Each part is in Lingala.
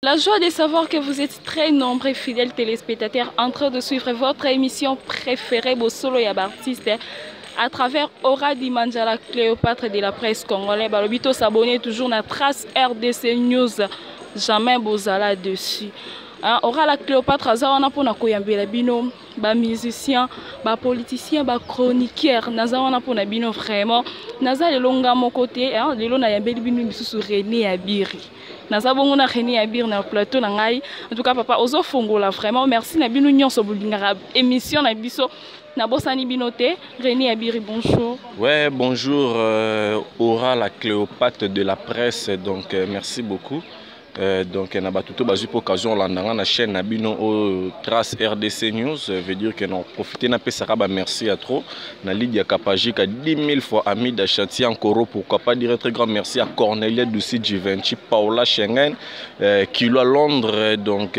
La joie de savoir que vous êtes très nombreux fidèles téléspectateurs en train de suivre votre émission préférée Bosolo Yab Artiste à travers Aura Dimandjala Cléopâtre de la presse congolaise. Balobito s'abonner toujours à Trace RDC News, jamais Bozala dessus. Aura la Cléopâtre azawana pona koyambela bino ba musicien, ba politicien, ba chroniqueur nazawana pona bino vraiment naza lelonga mon côté lelo na yambeli bino misusu René Abiri. Naza bongo na René Abiri na plateau na ngai. En tout cas papa ozo fongola vraiment merci na bino nyonso bolingara émission na biso na bosani binote. René Abiri bonjour. Ouais, bonjour Aura la Cléopâtre de la presse, donc merci beaucoup. Donc on a battu pour occasion dans la chaîne Nabino au Trace RDC News, veut dire que nous profitons de ça. Merci à trop. Na Lydia Kapajik à 10 000 fois ami d'Achanti encore, pourquoi pas dire très grand merci à Cornelia Ducy Givenchy, Paola Schengen, Kilo à Londres, donc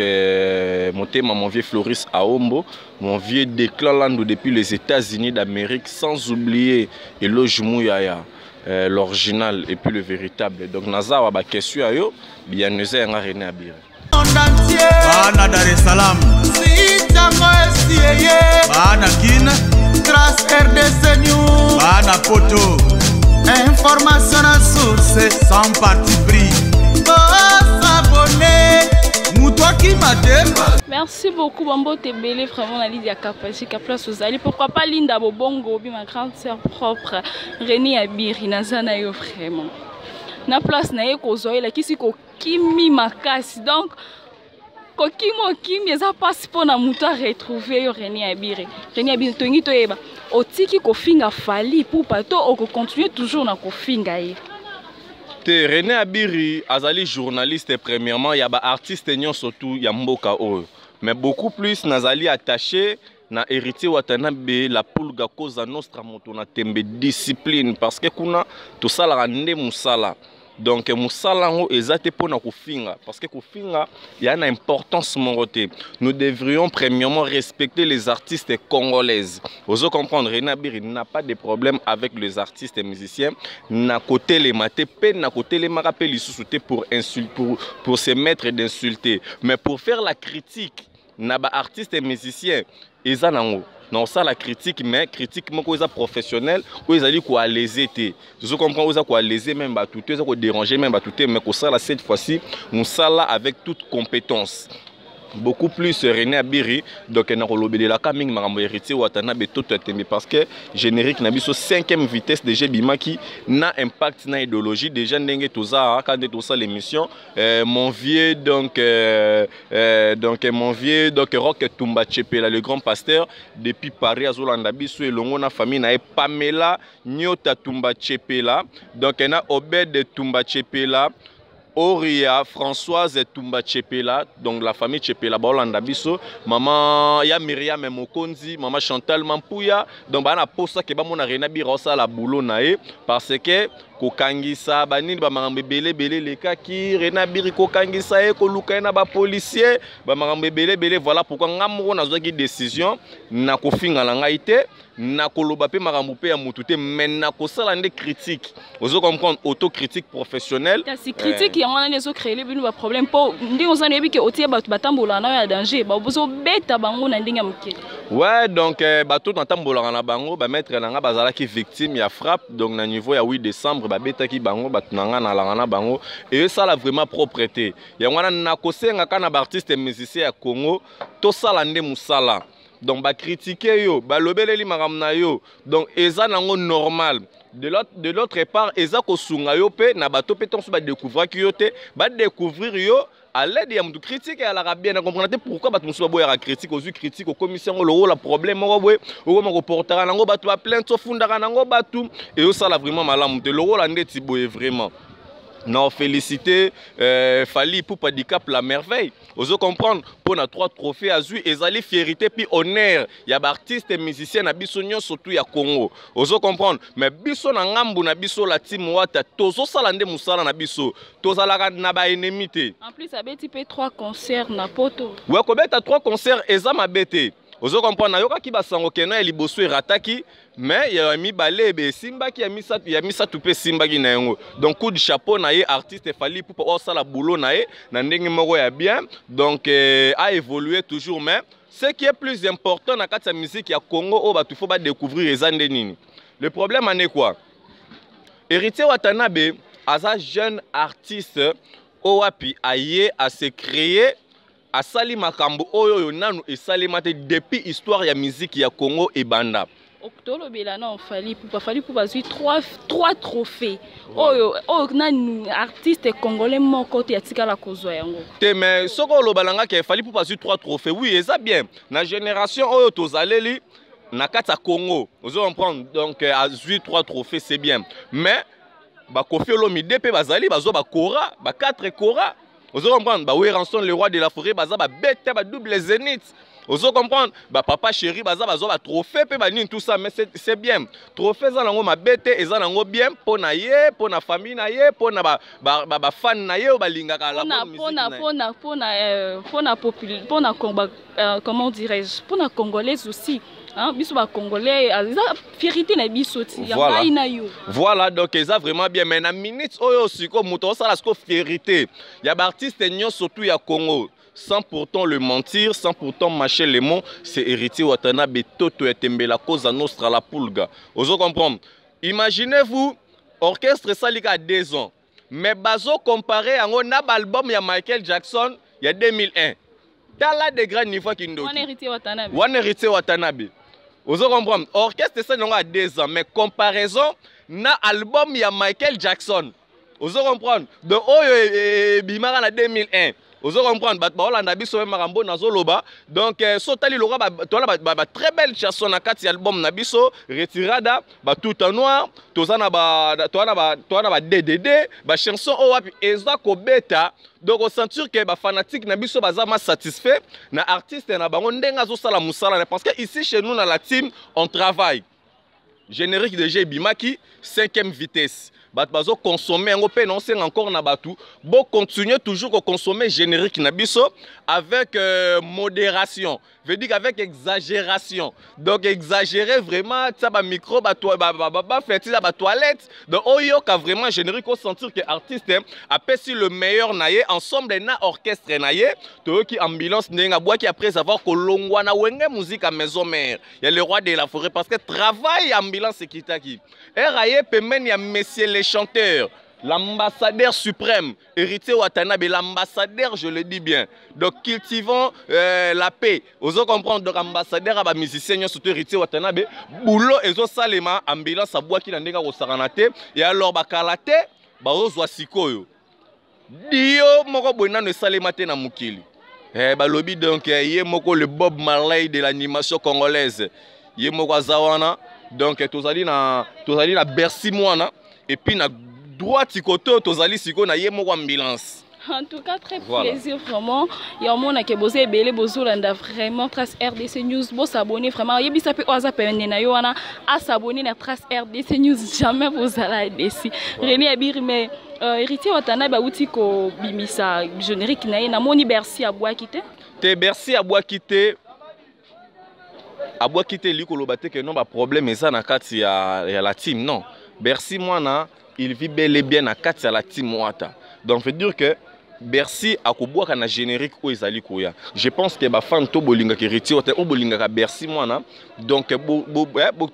mon vieux Floris Aombo, mon vieux Declan depuis les États-Unis d'Amérique, sans oublier Eloge Mouyaya. L'original et puis le véritable. Donc Nazawa ba question ayo bien nous est René Abiri. Bana Dar es Salaam. Bana Guinée. Trace RDC News. Bana Poto. Information à source sans parti pris. S'abonner. Moutoua qui m'a Merci beaucoup Bambo Tebele, vraiment la Lydia Kapajik à place aux alliés. Pourquoi pas Linda Bobongo, ma grande sœur propre, René Abiri, Nazana yo vraiment. Na place na yeko zoé la kisi ko kimi makasi donc ko kimo kimi eza passe pour na muta retrouver yo René Abiri. René Abiri tongi to eba otiki ko finga fali pour pato o ko continuer toujours na ko finga ye. René Abiri azali journaliste premièrement, il y a ba artiste surtout ya mboka oyo. Mais beaucoup plus nazali attaché na héritier watanabe la pulga cause nostra moto na tembe discipline parce que kuna to sala rande musala. Donc musala ngo ezate pona kufinga parce que kufinga il y a une importance morote. Nous devrions premièrement respecter les artistes congolaises. Vous comprendre René Abiri n'a pas de problème avec les artistes et musiciens. Na côté les maté peine na côté les marapé les sous-souté pour insulter pour se mettre d'insulter. Mais pour faire la critique naba artistes et musiciens ezanango non ça la critique mais critique moko eza professionnel ou ezali ko léser té je comprends oza ko léser même ba tout eza ko déranger même ba tout mais ko ça là cette fois-ci nous ça là avec toute compétence beaucoup plus René Abiri donc na kolobeli la kaming makambo héritier watana betoto tembe parce que générique na biso 5e vitesse déjà bimaki na impact na idéologie déjà ndenge toza quand tout ça l'émission mon vieux donc mon vieux donc Rock Tumba Chepela le grand pasteur depuis Paris azolanda biso elongo na famille na Pamela Nyota Tumba Chepela donc na Obed Tumba Chepela Oria Françoise Tumba Chepela, donc la famille Chepela Bolanda Biso, maman ya Myriam Mokonzi, maman Chantal Mampouya, donc bana posa ke ba mona René Abiri rosa la boulot nae parce que kokangisa banini ba makambe belé les cas qui René Abiri kokangisa e ko luka na ba policier ba makambe belé voilà pourquoi ngamro na zwa ki décision na kofinga la ngai te na koloba pe makambo pe ya mutu te mais na kosala nde critique ozo comprendre autocritique professionnelle si critique yango na nezo créer bino ba problème po ndi ozana yebi ke otie batu batambola na ya danger ba bozo beta bango na ndinga mukele. Ouais donc bato batambola na bango ba mettre na nga bazala ki victime ya frappe donc na niveau ya 8 décembre ba beta ki bango batu na nga na langa na bango et ça la vraiment propreté yango na kosenga kana ba artiste musicien ya Congo to sala nde musala. Donc ba critiquer yo ba lobeleli makamna yo donc eza nango normal de l'autre part eza ko sunga yo pe na bato pe tonso ba découvrir ki yo te ba découvrir yo à l'aide ya mutu critique à la bien comprendre pourquoi bato musu ba boya critique aux critique au commission le rôle problème ngo boye o ko portera nango bato ba plainte so fundaka nango bato et yo ça la vraiment malamu te le rôle ndeti boye vraiment. Non, féliciter Fali pour handicap la merveille. Vous comprendre pour na 3 trophées azui ezali fierté puis honneur. Il y a artistes et musiciens na biso nyon surtout ya Congo. Vous comprendre mais biso na ngambu na biso la team wata tozo salande musala na biso. Tozalaka na ba ennemité. En plus abeti pe 3 concerts na poto. Ouais ko beta 3 concerts eza mabete. Ozo comprendre na yoka ki basango keno ya liboso erataki mais ya mibale be simba ki ya misatu pe simba ki na yango. Donc coup de chapeau na ye artiste fali pour ça la boulot na ye na ndenge moko ya bien. Donc a évolué toujours mais ce qui est plus important dans la musique ya Congo oh il faut pas découvrir les nini. Le problème en est quoi? Héritier Watanabe as un jeune artiste owapi aye à se créer à sali makambo oyo nanu et sali mate depuis histoire ya musique ya Congo et banda. Octobre belana on fallait pour baser trois trophées. Oyo nanu artiste congolais mon côté ya tika la kozwa yango. Te mais soko lo balanga ke fallait pour baser 3 trophées. Oui, ça bien. Na génération oyo tozaleli na kata Congo. Vous comprendre donc à 3 trophées c'est bien. Mais ba Koffi Olomide pe bazali bazo ba kora, ba 4 kora. Vous comprendre ba Weranson le roi de la forêt baza ba bête ba double zénith. Vous comprendre ba papa chéri baza bazo ba trophée pe ba nini tout ça mais c'est bien. Trophée za nango ma bête et za nango bien pour na ye, pour na famille na ye, pour na ba fan na ye ou ba lingaka la pour na comment dirais-je pour na congolaise aussi. Hein, biso ba congolais fierté na biso ti ya mai na yo. Voilà donc ça vraiment bien mais na minute oyo siko moto ça la siko fierté. Ya ba artiste nyon surtout ya Congo sans pourtant le mentir, sans pourtant mâcher les mots, c'est Héritier Watanabe Toto Etembela Cosa Nostra la Pulga. Vous comprenez? Imaginez-vous orchestre salika à 2 ans. Mais bazo comparé à un album ya Michael Jackson il y a 2001. T'as là des grands niveaux qui nous. One Héritier Watanabe. Vous comprenez? Orchestre ça à 2 ans, mais comparaison na album ya Michael Jackson. Vous comprenez? De Oyo Bimara en 2001. Vous comprenez? Baolanda biso marambo nazoloba. Donc sotali lora ba très belle chanson na kati album na biso Retirada ba tout en noir, tozana ba DDD, ba chanson o wapi eza ko beta. Donc on sentir que ba fanatique na biso bazama satisfait na artiste na bango ndenga zo sala musala parce que ici chez nous dans la team on travaille. Générique de G Bimaki 5e vitesse. Bazo consommer en open on sait encore na batu bon continuer toujours à consommer générique na biso avec modération veut dire avec exagération donc exagérer vraiment ça ba micro ba faire ça ba toilette donc oyo ka vraiment générique au sentir que artiste a pesi le meilleur naie ensemble na orchestre naie to qui ambulance ndenga bois qui après avoir kolongwa na wenge musique à maison mère il y a le roi de la forêt parce que travail ambulance kitaki eraye pemen ya messieurs les chanteurs, l'ambassadeur suprême, Héritier Watanabe, l'ambassadeur, je le dis bien. Donc, cultivons la paix. Vous comprenez, donc, ambassadeur, musicien, surtout Héritier Watanabe, boulot, et salema, ambulance, à bois qui n'a pas de et alors, bakalate, barozo sikoyo. Dio, moko boina ne salemate na mukili. Balobi, donc, yé moko le Bob Marley de l'animation congolaise. Yé moko zawana, donc, tozali na Bercy moana. Et puis na droite côté tozali siko na ye moko ambulance. En tout cas très plaisir vraiment. Ya mona ke bozé belé bozolanda vraiment Trace RDC News bo s'abonner vraiment yebisa pe oza pende na yo wana a s'abonner na Trace RDC News jamais vous allez déci. René Abiri mais Héritier Watanabe ba uti ko bimisa générique na ye na moni Bercy a bois quitter. Te Bercy a bois quitter. A bois quitter likolo baté que non ba problème ça na kati ya la team non. Bercy Moana, il vit bel et bien à Katia la team Moata. Donc, veut dire que Bercy a koboa kana générique ou ezali koya. Je pense que ba fan to bolinga ki retire o bolinga ka Bercy Moana. Donc,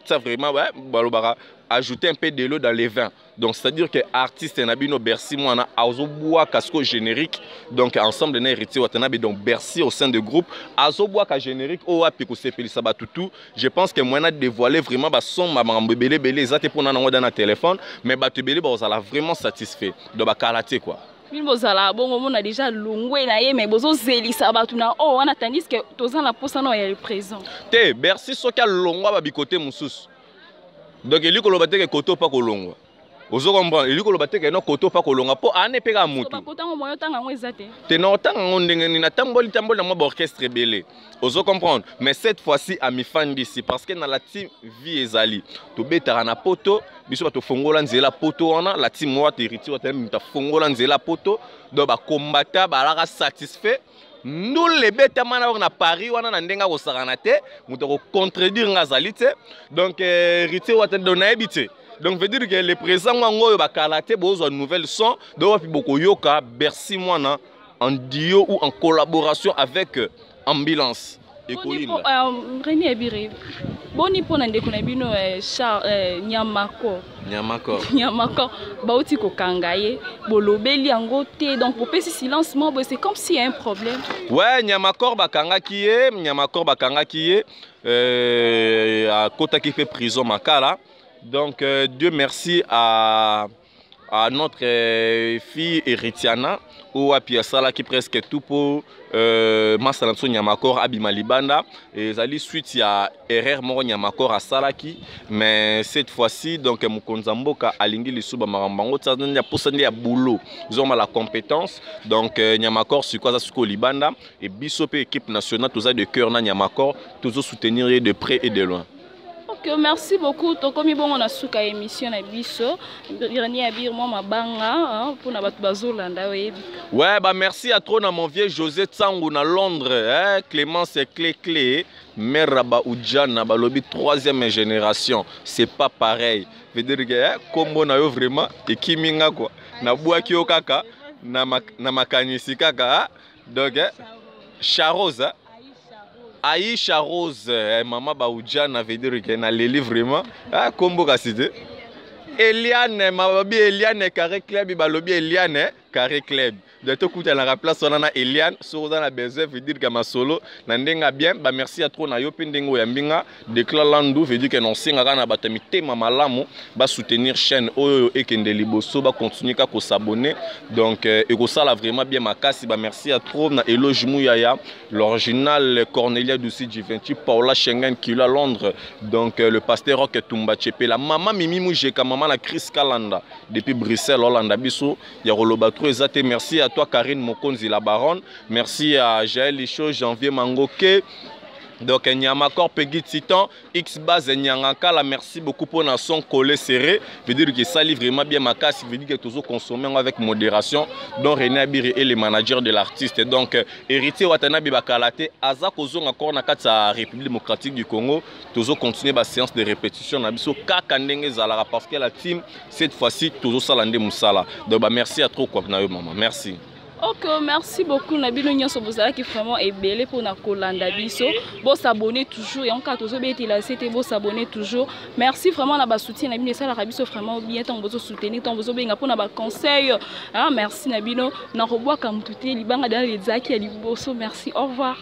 ça vraiment balobara ajouter un peu de l'eau dans les vins. Donc, c'est-à-dire que artiste Nabino Bercy Moana azoboa casco générique. Donc, ensemble na héritier Watanabe donc Bercy au sein de groupe azoboa ka générique o api ko sepeli sabatutu. Je pense que moi na dévoiler vraiment ba son mamambe belé belé zate pour na dans na téléphone mais ba te belé ba on vraiment satisfait. Donc ba kalaté quoi. Bozala bon on a déjà longwe na ye mais bozo zelisa batu na oh on attendit que tozan la posa no ya présent. Te Bercy soka longwa ba bikote mususu. Donc il ko lobate ke koto pa ko longwa. Ozo comprendre il ko lobate ke no koto pa ko longwa po ane peka mutu. Ba kota mo moyo tanga ngwe zate. Te no tanga ngondenge ni na tamboli na mo orchestre belé. Ozo comprendre mais cette fois-ci a mi fan d'ici parce que dans la team vie ezali to betara na poto biso to fongola nzela poto wana la team moi héritier wa ta fongola nzela poto donc ba combattre ba la satisfait nous les bêtes na Paris wana na ndenga ko sakana te muto ko contredire ngazali te donc héritier wa te dona habité donc veut dire que les présents ngo ba kalate bozo nouvelle son do fi boko yoka Bercy mwana en duo ou en collaboration avec Ambulance. René Abiri. Boni pona ndeko na bino Nyamakor. Nyamakor. Bauti ko kangaye, bolobeli yango te donc pour pesi silence mo c'est comme s'il y a un problème. Ouais, Nyamakor bakanga kiye, à Kota qui fait prison makala. Donc Dieu merci à notre fille Héritiana ou à Piasala qui presque tout pour Masalanso Nyamakor Abima Libanda et zali suite ya erreur moro Nyamakor à Salaki mais cette fois-ci donc Mukonzamboka alingi lisuba marambango tsanya posandi ya boulot ils ont la compétence donc Nyamakor sur quoi ça suko Libanda et bisope équipe nationale tous de cœur na Nyamakor toujours soutenir de près et de loin. Merci beaucoup. Tokomi bon on a souka émission na biso. René Abiri moi mabanga pour na batu bazolanda webi. Ouais bah merci à trop na mon vieux José Tsangu na Londres Clémence Clé Meraba Oudjana balobi 3e génération. C'est pas pareil. Veut dire que combo na yo vraiment ekiminga quoi. Na bwaki yo kaka na makanisi kaka donc Charoza Aïcha Rose, maman Baoudjana veut dire qu'elle a les livres vraiment. Ah, combo cité. Eliane, ma babi Eliane Carré Club, balobi Eliane Carré Club. De tout coup, elle a place on a Eliane, sur dans la besoin veut dire que ma solo, n'endenga bien. Bah merci à trop na yo pendengo yambinga. Déclare Landou veut dire que non singa na batamite mama lamu, bah soutenir chaîne Oyo et Kendeli Bosso, bah continuer qu'à s'abonner. Donc et ça là vraiment bien ma casse. Bah merci à trop na Eloge Mouyaya, l'original Cornelia du site G28, Paula Schengen qui est à Londres. Donc le pasteur Rock Tumba Chepe, la maman Mimi Moujeka, maman la Chris Kalanda depuis Bruxelles, Hollande Bisso, Yarolobatro Ezate. Merci à toi Karine Mokonzi la baronne, merci à Jaël Licho, Janvier Mangoke, donc Nyamakor Peggy Titan, X-Base Nyangaka, merci beaucoup pour notre son collé serré, veut dire que ça livre vraiment bien ma casse, veut dire que toujours consommer avec modération, donc René Abiri est le manager de l'artiste, donc héritier Watanabe Bakalate, Azak Ozong encore na la République démocratique du Congo, toujours continuer la séance de répétition, Nabiso Kakandenge Zalara, parce que la team, cette fois-ci, toujours Salande Moussala, donc merci à trop quoi, maman, merci. Ok, merci beaucoup. Nabino Nyonso Bozala qui vraiment est belle pour na kolanda biso. Bon s'abonner toujours et en cas toujours bien là c'était bon s'abonner toujours. Merci vraiment na ba soutien Nabino ça la rabiso vraiment bien tant bozo soutenir tant bozo benga pour na ba conseil. Ah merci Nabino na roboa comme tout libanga dans les zaki à liboso. Merci. Au revoir.